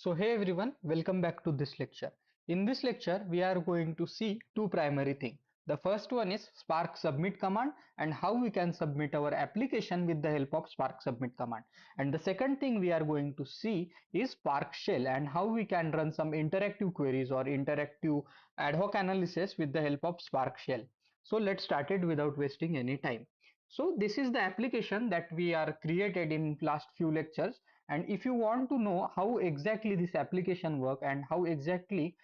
So hey everyone, welcome back to this lecture. In this lecture, we are going to see two primary things. The first one is Spark Submit command and how we can submit our application with the help of Spark Submit command. And the second thing we are going to see is Spark Shell and how we can run some interactive queries or interactive ad hoc analysis with the help of Spark Shell. So let's start it without wasting any time. So this is the application that we are created in last few lectures, and if you want to know how exactly this application work and how exactly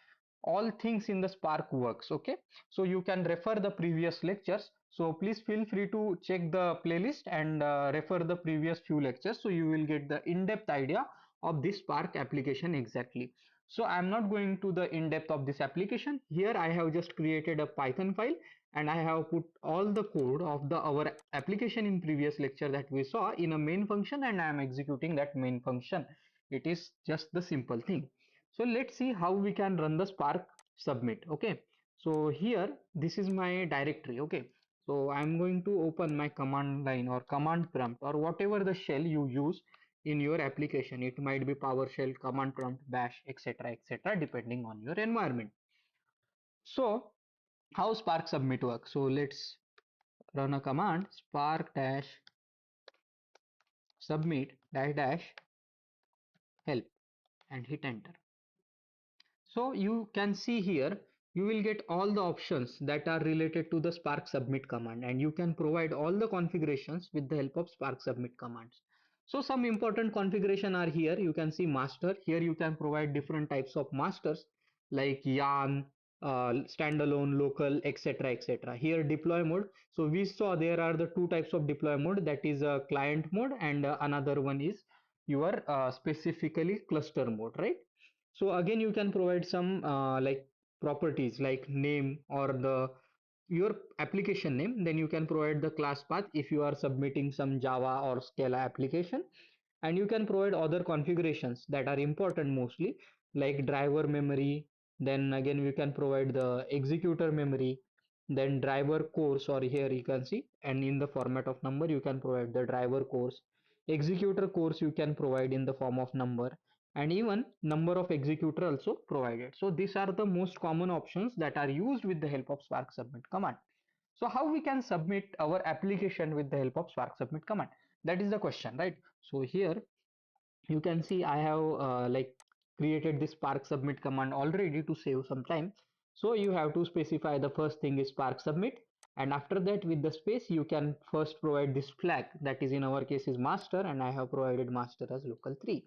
all things in the Spark works, okay, so you can refer the previous lectures. So please feel free to check the playlist and refer the previous few lectures, so you will get the in-depth idea of this Spark application exactly. So I'm not going to the in-depth of this application. Here I have just created a Python file and I have put all the code of the our application in previous lecture that we saw in a main function, and I am executing that main function. It is just the simple thing. So let's see how we can run the Spark submit. Okay, so here this is my directory. Okay, so I'm going to open my command line or command prompt or whatever the shell you use in your application. It might be PowerShell, command prompt, bash, etc., depending on your environment. So how Spark submit works? So let's run a command spark dash submit dash dash help and hit enter. So you can see here you will get all the options that are related to the Spark submit command, and you can provide all the configurations with the help of Spark submit commands. So some important configuration are here. You can see master. Here you can provide different types of masters like yarn, standalone, local, etc. Here deploy mode. So we saw there are the two types of deploy mode, that is a client mode and another one is your specifically cluster mode, right? So again you can provide some like properties like name or the your application name. Then you can provide the class path if you are submitting some Java or Scala application, and you can provide other configurations that are important mostly like driver memory. Then again you can provide the executor memory, then driver course, or here you can see, and in the format of number you can provide the driver course. Executor course you can provide in the form of number, and even number of executor also provided. So these are the most common options that are used with the help of Spark submit command. So how we can submit our application with the help of Spark submit command? That is the question, right? So here you can see I have like created this Spark submit command already to save some time. So you have to specify the first thing is Spark submit, and after that with the space you can first provide this flag, that is in our case is master, and I have provided master as local 3.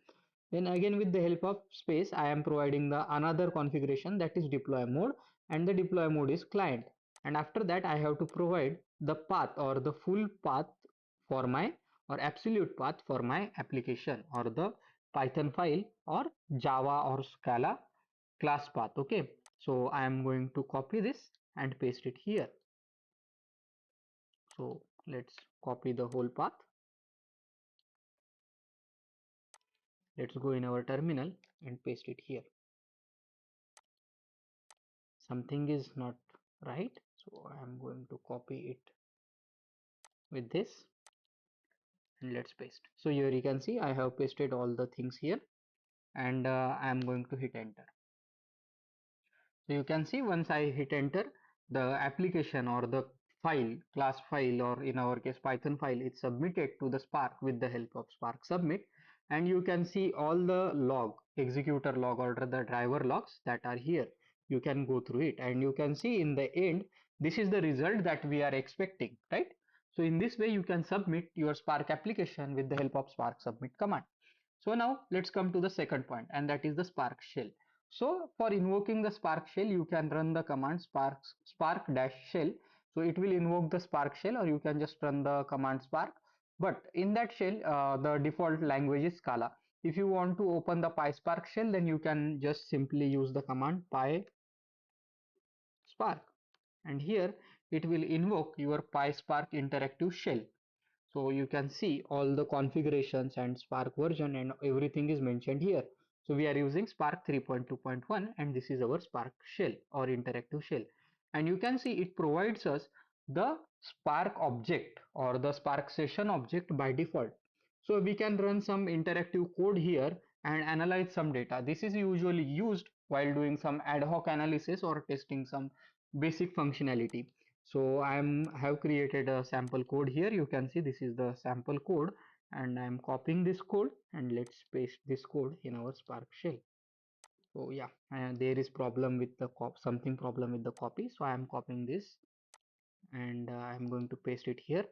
Then again with the help of space I am providing the another configuration, that is deploy mode, and the deploy mode is client. And after that I have to provide the path or the full path for my or absolute path for my application or the Python file or Java or Scala class path. Okay, so I am going to copy this and paste it here. So let's copy the whole path. Let's go in our terminal and paste it here. Something is not right, so I am going to copy it with this and let's paste. So here you can see I have pasted all the things here, and I am going to hit enter. So you can see once I hit enter, the application or the file, class file, or in our case Python file, is submitted to the Spark with the help of Spark submit. And you can see all the log, executor log or the driver logs that are here. You can go through it and you can see in the end, this is the result that we are expecting, right? So in this way, you can submit your Spark application with the help of Spark submit command. So now let's come to the second point, and that is the Spark shell. So for invoking the Spark shell, you can run the command spark dash shell. So it will invoke the Spark shell, or you can just run the command spark. But in that shell, the default language is Scala. If you want to open the PySpark shell, then you can just simply use the command PySpark, and here it will invoke your PySpark interactive shell. So you can see all the configurations and Spark version and everything is mentioned here. So we are using Spark 3.2.1 and this is our Spark shell or interactive shell. And you can see it provides us the Spark object or the Spark session object by default. So we can run some interactive code here and analyze some data. This is usually used while doing some ad hoc analysis or testing some basic functionality. So have created a sample code here. You can see this is the sample code, and I'm copying this code, and let's paste this code in our Spark shell. So yeah, there is problem with the something problem with the copy. So I am copying this, and I'm going to paste it here.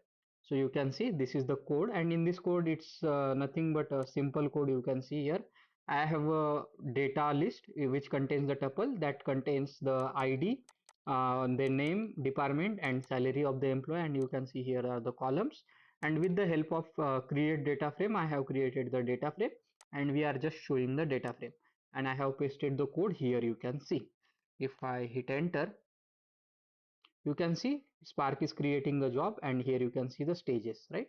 So you can see this is the code, and in this code it's nothing but a simple code. You can see here I have a data list which contains the tuple that contains the ID, the name, department, and salary of the employee, and you can see here are the columns. And with the help of create data frame, I have created the data frame, and we are just showing the data frame, and I have pasted the code here. You can see if I hit enter, you can see Spark is creating the job, and here you can see the stages, right?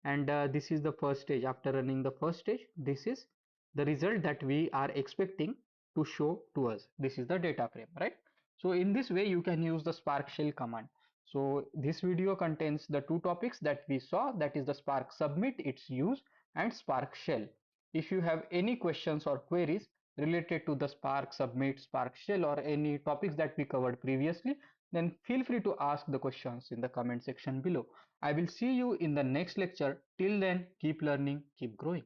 And this is the first stage. After running the first stage, this is the result that we are expecting to show to us. This is the data frame, right? So in this way you can use the Spark shell command. So this video contains the two topics that we saw, that is the Spark submit, its use, and Spark shell. If you have any questions or queries related to the Spark submit, Spark shell, or any topics that we covered previously, then feel free to ask the questions in the comment section below. I will see you in the next lecture. Till then, keep learning, keep growing.